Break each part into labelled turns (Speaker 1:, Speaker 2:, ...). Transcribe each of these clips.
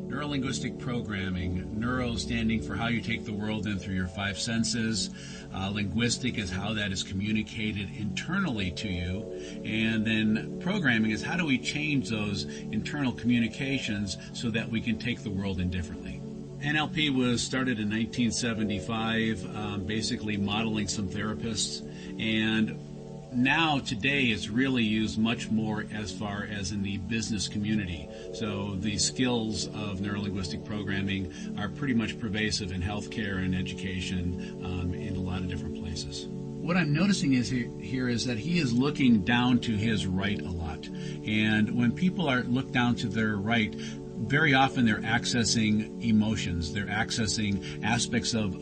Speaker 1: Neurolinguistic programming, neuro standing for how you take the world in through your five senses. Linguistic is how that is communicated internally to you. And then programming is how do we change those internal communications so that we can take the world in differently. NLP was started in 1975, basically modeling some therapists. And now, today, it's really used much more as far as in the business community. So the skills of neurolinguistic programming are pretty much pervasive in healthcare and education in a lot of different places. What I'm noticing here is that he is looking down to his right a lot. And when people look down to their right, very often they're accessing emotions. They're accessing aspects of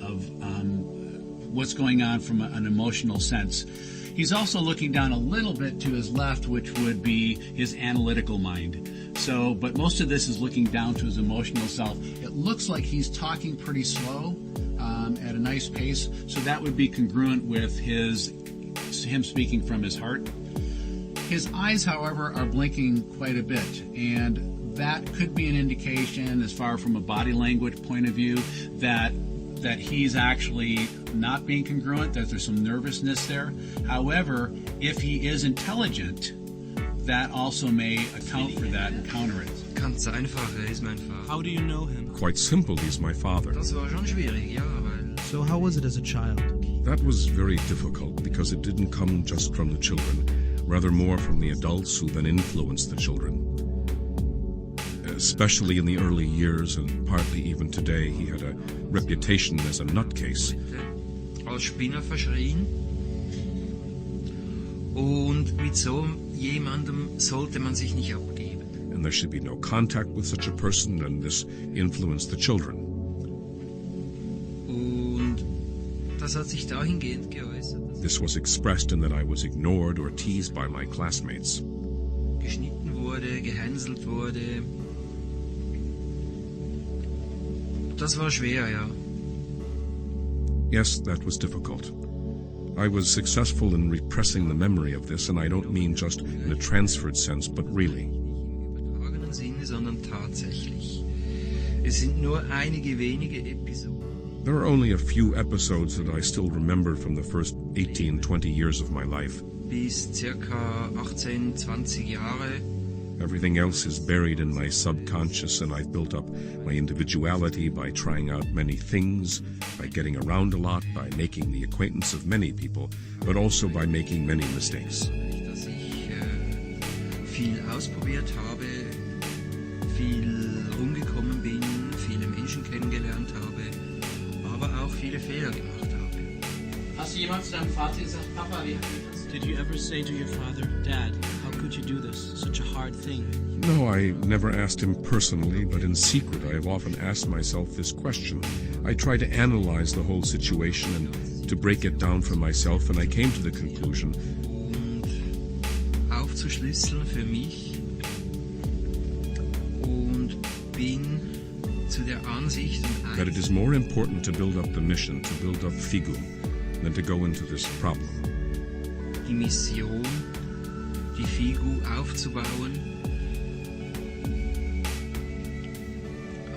Speaker 1: what's going on from an emotional sense. He's also looking down a little bit to his left, which would be his analytical mind. So, but most of this is looking down to his emotional self. It looks like he's talking pretty slow at a nice pace, so that would be congruent with him speaking from his heart. His eyes, however, are blinking quite a bit, and that could be an indication, as far from a body language point of view, that he's actually not being congruent, that there's some nervousness there. However, if he is intelligent, that also may account for that and counter it.
Speaker 2: Ganz einfach, ist mein Vater.
Speaker 3: How do you know him?
Speaker 4: Quite simple, he's my father.
Speaker 2: Das war schon schwierig, ja, weil...
Speaker 3: So how was it as a child?
Speaker 4: That was very difficult because it didn't come just from the children, rather more from the adults who then influenced the children. Especially in the early years and partly even today, he had a reputation as a nutcase.
Speaker 2: Als Spinner verschrien. Und mit so jemandem sollte man sich nicht abgeben.
Speaker 4: And there should be no contact with such a person, and this influenced the children.
Speaker 2: Und das hat sich dahingehend geäußert.
Speaker 4: This was expressed in that I was ignored or teased by my classmates.
Speaker 2: Geschnitten wurde, gehänselt wurde. Das war schwer, ja.
Speaker 4: Yes, that was difficult. I was successful in repressing the memory of this, and I don't mean just in a transferred sense, but really.
Speaker 2: Nicht im übertragenen Sinne, sondern tatsächlich. Es sind nur einige wenige Episoden.
Speaker 4: There are only a few episodes that I still remember from the first 18, 20 years of my life.
Speaker 2: Bis circa 18, 20 Jahre.
Speaker 4: Everything else is buried in my subconscious, and I've built up my individuality by trying out many things, by getting around a lot, by making the acquaintance of many people, but also by making many mistakes.
Speaker 2: Dass ich viel ausprobiert habe, viel rumgekommen bin, viele Menschen kennengelernt habe, aber auch viele Fehler gemacht habe.
Speaker 5: Hast du jemals zu deinem Vater gesagt, Papa, wie das?
Speaker 3: Did you ever say to your father, Dad, how could you do this? Such a hard thing.
Speaker 4: No, I never asked him personally, but in secret I have often asked myself this question. I try to analyze the whole situation and to break it down for myself, and I came to the conclusion.
Speaker 2: Und aufzuschlüsseln für mich und bin zu der Ansicht
Speaker 4: That it is more important to build up the mission, to build up Figum, than to go into this problem.
Speaker 2: Die Mission, die Figu aufzubauen,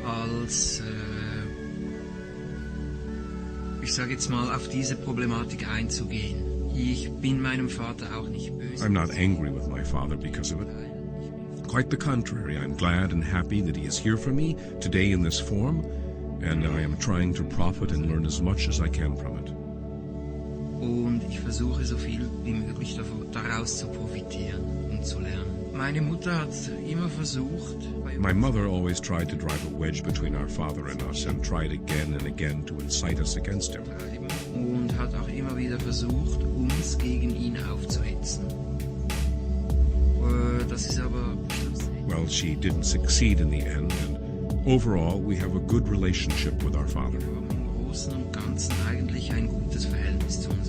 Speaker 2: als, ich sage jetzt mal, auf diese Problematik einzugehen. Ich bin meinem Vater auch nicht böse.
Speaker 4: I'm not angry with my father because of it. Quite the contrary, I'm glad and happy that he is here for me today in this form, and I am trying to profit and learn as much as I can from it.
Speaker 2: Und ich versuche so viel wie möglich daraus zu profitieren und zu lernen. Meine Mutter hat immer versucht...
Speaker 4: My mother always tried to drive a wedge between our father and us and tried again and again to incite us against him.
Speaker 2: Und hat auch immer wieder versucht, uns gegen ihn aufzuhetzen. Das ist aber...
Speaker 4: Well, she didn't succeed in the end, and overall we have a good relationship with our father.
Speaker 2: Wir haben im Großen und Ganzen eigentlich ein gutes Verhältnis zu uns.